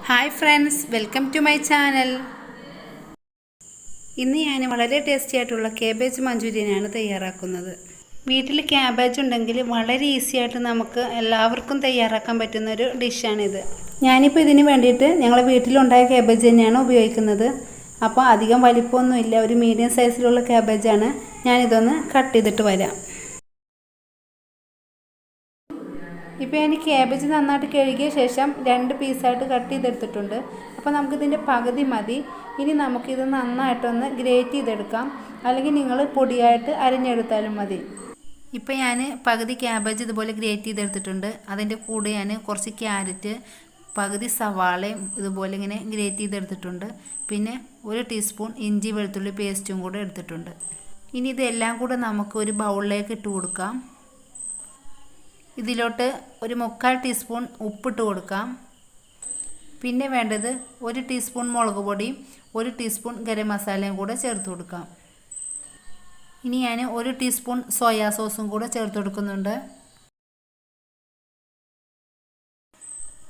Hi friends, welcome to my channel. ഇന്ന് ഞാൻ വളരെ ടേസ്റ്റി ആയിട്ടുള്ള കാബേജ് മഞ്ചൂരിയനാണ് തയ്യാറാക്കുന്നത്. വീട്ടിൽ ക്യാബേജ് ഉണ്ടെങ്കിൽ വളരെ ഈസി ആയിട്ട് നമുക്ക് എല്ലാവർക്കും തയ്യാറാക്കാൻ പറ്റുന്ന ഒരു ഡിഷാണിത്. ഞാനിപ്പോൾ ഇതിന് വേണ്ടിയിട്ട് ഞങ്ങൾ വീട്ടിലുണ്ടായ കാബേജ് തന്നെയാണ് ഉപയോഗിക്കുന്നത്. അപ്പോൾ അധികം വലിപ്പമൊന്നുമില്ല, ഒരു മീഡിയം സൈസിലുള്ള കാബേജാണ്. ഞാനിതൊന്ന് കട്ട് ചെയ്തിട്ട് വരാം. ഇപ്പോൾ ഞാൻ ക്യാബേജ് നന്നായിട്ട് കഴുകിയ ശേഷം 2 പീസായിട്ട് കട്ട് ചെയ്തെടുത്തിട്ടുണ്ട്. അപ്പോൾ നമുക്കിതിൻ്റെ പകുതി മതി. ഇനി നമുക്കിത് നന്നായിട്ടൊന്ന് ഗ്രേറ്റ് ചെയ്തെടുക്കാം, അല്ലെങ്കിൽ നിങ്ങൾ പൊടിയായിട്ട് അരിഞ്ഞെടുത്താലും മതി. ഇപ്പോൾ ഞാൻ പകുതി ക്യാബേജ് ഇതുപോലെ ഗ്രേറ്റ് ചെയ്തെടുത്തിട്ടുണ്ട്. അതിൻ്റെ കൂടെ ഞാൻ കുറച്ച് ക്യാരറ്റ്, പകുതി സവാളയും ഇതുപോലെ ഇങ്ങനെ ഗ്രേറ്റ് ചെയ്തെടുത്തിട്ടുണ്ട്. പിന്നെ 1 ടീസ്പൂൺ ഇഞ്ചി വെളുത്തുള്ളി പേസ്റ്റും കൂടെ എടുത്തിട്ടുണ്ട്. ഇനി ഇതെല്ലാം കൂടെ നമുക്ക് ഒരു ബൗളിലേക്ക് ഇട്ട് കൊടുക്കാം. ഇതിലോട്ട് ഒരു 1/4 ടീസ്പൂൺ ഉപ്പിട്ട് കൊടുക്കാം. പിന്നെ വേണ്ടത് 1 ടീസ്പൂൺ മുളക് പൊടിയും 1 ടീസ്പൂൺ ഗരം മസാലയും കൂടെ ചേർത്ത് കൊടുക്കാം. ഇനി ഞാൻ 1 ടീസ്പൂൺ സോയാ സോസും കൂടെ ചേർത്ത് കൊടുക്കുന്നുണ്ട്.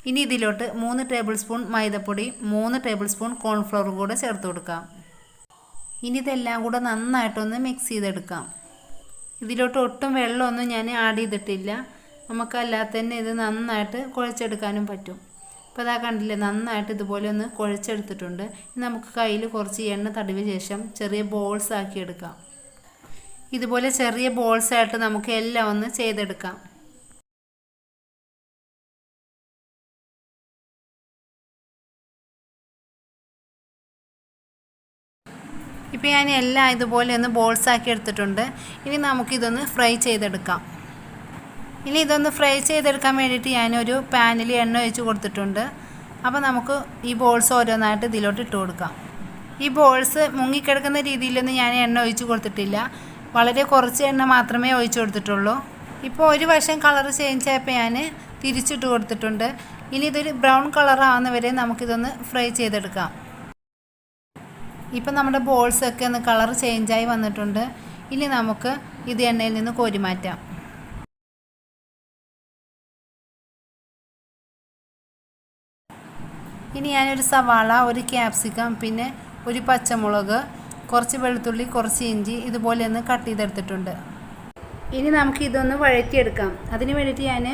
ഇനി ഇതിലോട്ട് 3 ടേബിൾ സ്പൂൺ മൈദപ്പൊടി, 3 ടേബിൾ സ്പൂൺ കോൺഫ്ലവറും കൂടെ ചേർത്ത് കൊടുക്കാം. ഇനി ഇതെല്ലാം കൂടെ നന്നായിട്ടൊന്ന് മിക്സ് ചെയ്തെടുക്കാം. ഇതിലോട്ട് ഒട്ടും വെള്ളമൊന്നും ഞാൻ ആഡ് ചെയ്തിട്ടില്ല. നമുക്കല്ലാതെ തന്നെ ഇത് നന്നായിട്ട് കുഴച്ചെടുക്കാനും പറ്റും. അപ്പോൾ അതാ കണ്ടില്ലേ, നന്നായിട്ട് ഇതുപോലെ ഒന്ന് കുഴച്ചെടുത്തിട്ടുണ്ട്. ഇനി നമുക്ക് കയ്യിൽ കുറച്ച് എണ്ണ തടവിയ ശേഷം ചെറിയ ബോൾസ് ആക്കി എടുക്കാം. ഇതുപോലെ ചെറിയ ബോൾസായിട്ട് നമുക്ക് എല്ലാം ഒന്ന് ചെയ്തെടുക്കാം. ഇപ്പോൾ ഞാൻ എല്ലാം ഇതുപോലെ ഒന്ന് ബോൾസ് ആക്കി എടുത്തിട്ടുണ്ട്. ഇനി നമുക്കിതൊന്ന് ഫ്രൈ ചെയ്തെടുക്കാം. ഇനി ഇതൊന്ന് ഫ്രൈ ചെയ്തെടുക്കാൻ വേണ്ടിയിട്ട് ഞാനൊരു പാനിൽ എണ്ണ ഒഴിച്ച് കൊടുത്തിട്ടുണ്ട്. അപ്പോൾ നമുക്ക് ഈ ബോൾസ് ഓരോന്നായിട്ട് ഇതിലോട്ട് ഇട്ട് കൊടുക്കാം. ഈ ബോൾസ് മുങ്ങിക്കിടക്കുന്ന രീതിയിലൊന്നും ഞാൻ എണ്ണ ഒഴിച്ച് കൊടുത്തിട്ടില്ല, വളരെ കുറച്ച് എണ്ണ മാത്രമേ ഒഴിച്ച് കൊടുത്തിട്ടുള്ളൂ. ഇപ്പോൾ ഒരു വശം കളർ ചേഞ്ച് ആയപ്പോൾ ഞാൻ തിരിച്ചിട്ട് കൊടുത്തിട്ടുണ്ട്. ഇനി ഇതൊരു ബ്രൗൺ കളർ ആവുന്നവരെ നമുക്കിതൊന്ന് ഫ്രൈ ചെയ്തെടുക്കാം. ഇപ്പം നമ്മുടെ ബോൾസൊക്കെ ഒന്ന് കളർ ചേഞ്ചായി വന്നിട്ടുണ്ട്. ഇനി നമുക്ക് ഇത് എണ്ണയിൽ നിന്ന് കോരി മാറ്റാം. ഇനി ഞാനൊരു സവാള, ഒരു ക്യാപ്സിക്കം, പിന്നെ ഒരു പച്ചമുളക്, കുറച്ച് വെളുത്തുള്ളി, കുറച്ച് ഇഞ്ചി ഇതുപോലെ ഒന്ന് കട്ട് ചെയ്തെടുത്തിട്ടുണ്ട്. ഇനി നമുക്ക് ഇതൊന്ന് വഴറ്റിയെടുക്കാം. അതിന് വേണ്ടിയിട്ട് ഞാൻ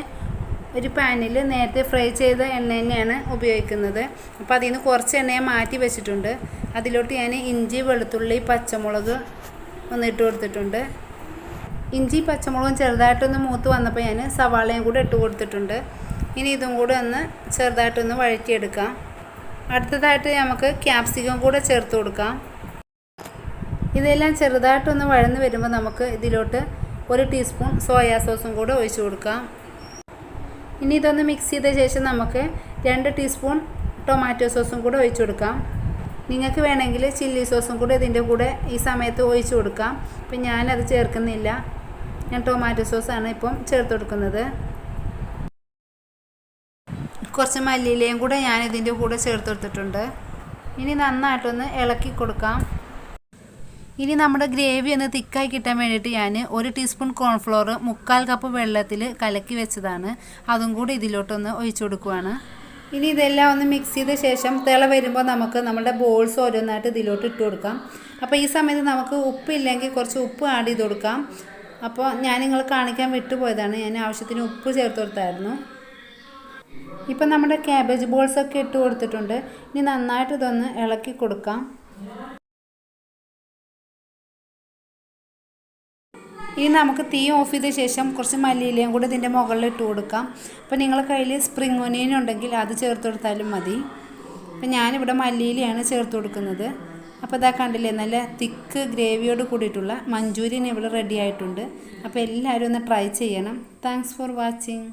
ഒരു പാനിൽ നേരത്തെ ഫ്രൈ ചെയ്ത എണ്ണ തന്നെയാണ് ഉപയോഗിക്കുന്നത്. അപ്പോൾ അതിൽ നിന്ന് കുറച്ച് എണ്ണയെ മാറ്റി വെച്ചിട്ടുണ്ട്. അതിലോട്ട് ഞാൻ ഇഞ്ചി, വെളുത്തുള്ളി, പച്ചമുളക് ഒന്ന് ഇട്ട് കൊടുത്തിട്ടുണ്ട്. ഇഞ്ചി പച്ചമുളകും ചെറുതായിട്ടൊന്ന് മൂത്ത് വന്നപ്പോൾ ഞാൻ സവാളയും കൂടെ ഇട്ട് കൊടുത്തിട്ടുണ്ട്. ഇനി ഇതും കൂടെ ഒന്ന് ചെറുതായിട്ടൊന്ന് വഴറ്റിയെടുക്കാം. അടുത്തതായിട്ട് നമുക്ക് ക്യാപ്സിക്കം കൂടെ ചേർത്ത് കൊടുക്കാം. ഇതെല്ലാം ചെറുതായിട്ടൊന്ന് വഴന്ന് വരുമ്പോൾ നമുക്ക് ഇതിലോട്ട് 1 ടീസ്പൂൺ സോയാ സോസും കൂടെ ഒഴിച്ചു കൊടുക്കാം. ഇനി ഇതൊന്ന് മിക്സ് ചെയ്ത ശേഷം നമുക്ക് 2 ടീസ്പൂൺ ടൊമാറ്റോ സോസും കൂടെ ഒഴിച്ചു കൊടുക്കാം. നിങ്ങൾക്ക് വേണമെങ്കിൽ ചില്ലി സോസും കൂടെ ഇതിൻ്റെ കൂടെ ഈ സമയത്ത് ഒഴിച്ചു കൊടുക്കാം. അപ്പം ഞാനത് ചേർക്കുന്നില്ല, ഞാൻ ടൊമാറ്റോ സോസാണ് ഇപ്പം ചേർത്ത് കൊടുക്കുന്നത്. കുറച്ച് മല്ലിയിലയും കൂടെ ഞാൻ ഇതിൻ്റെ കൂടെ ചേർത്ത് കൊടുത്തിട്ടുണ്ട്. ഇനി നന്നായിട്ടൊന്ന് ഇളക്കി കൊടുക്കാം. ഇനി നമ്മുടെ ഗ്രേവി ഒന്ന് തിക്കായി കിട്ടാൻ വേണ്ടിയിട്ട് ഞാൻ 1 ടീസ്പൂൺ കോൺഫ്ലോർ 3/4 കപ്പ് വെള്ളത്തിൽ കലക്കി വെച്ചതാണ്, അതും കൂടി ഇതിലോട്ടൊന്ന് ഒഴിച്ചു കൊടുക്കുവാണ്. ഇനി ഇതെല്ലാം ഒന്ന് മിക്സ് ചെയ്ത ശേഷം തിള വരുമ്പോൾ നമുക്ക് നമ്മുടെ ബോൾസ് ഓരോന്നായിട്ട് ഇതിലോട്ട് ഇട്ട് കൊടുക്കാം. അപ്പോൾ ഈ സമയത്ത് നമുക്ക് ഉപ്പില്ലെങ്കിൽ കുറച്ച് ഉപ്പ് ആഡ് ചെയ്ത് കൊടുക്കാം. അപ്പോൾ ഞാൻ നിങ്ങളെ കാണിക്കാൻ വിട്ടുപോയതാണ്, ഞാൻ ആവശ്യത്തിന് ഉപ്പ് ചേർത്ത് കൊടുത്തായിരുന്നു. ഇപ്പം നമ്മുടെ ക്യാബേജ് ബോൾസൊക്കെ ഇട്ട് കൊടുത്തിട്ടുണ്ട്. ഇനി നന്നായിട്ട് ഇതൊന്ന് ഇളക്കി കൊടുക്കാം. ഇനി നമുക്ക് തീ ഓഫ് ചെയ്ത ശേഷം കുറച്ച് മല്ലിയിലയും കൂടെ ഇതിൻ്റെ മുകളിൽ ഇട്ട് കൊടുക്കാം. അപ്പോൾ നിങ്ങളുടെ കയ്യിൽ സ്പ്രിംഗ് ഒനിയൻ ഉണ്ടെങ്കിൽ അത് ചേർത്ത് കൊടുത്താലും മതി. അപ്പം ഞാനിവിടെ മല്ലിയിലയാണ് ചേർത്ത് കൊടുക്കുന്നത്. അപ്പോൾ ഇതാ കണ്ടില്ലേ, നല്ല തിക്ക് ഗ്രേവിയോട് കൂടിയിട്ടുള്ള മഞ്ചൂരിയൻ ഇവിടെ റെഡി ആയിട്ടുണ്ട്. അപ്പോൾ എല്ലാവരും ഒന്ന് ട്രൈ ചെയ്യണം. Thanks for watching.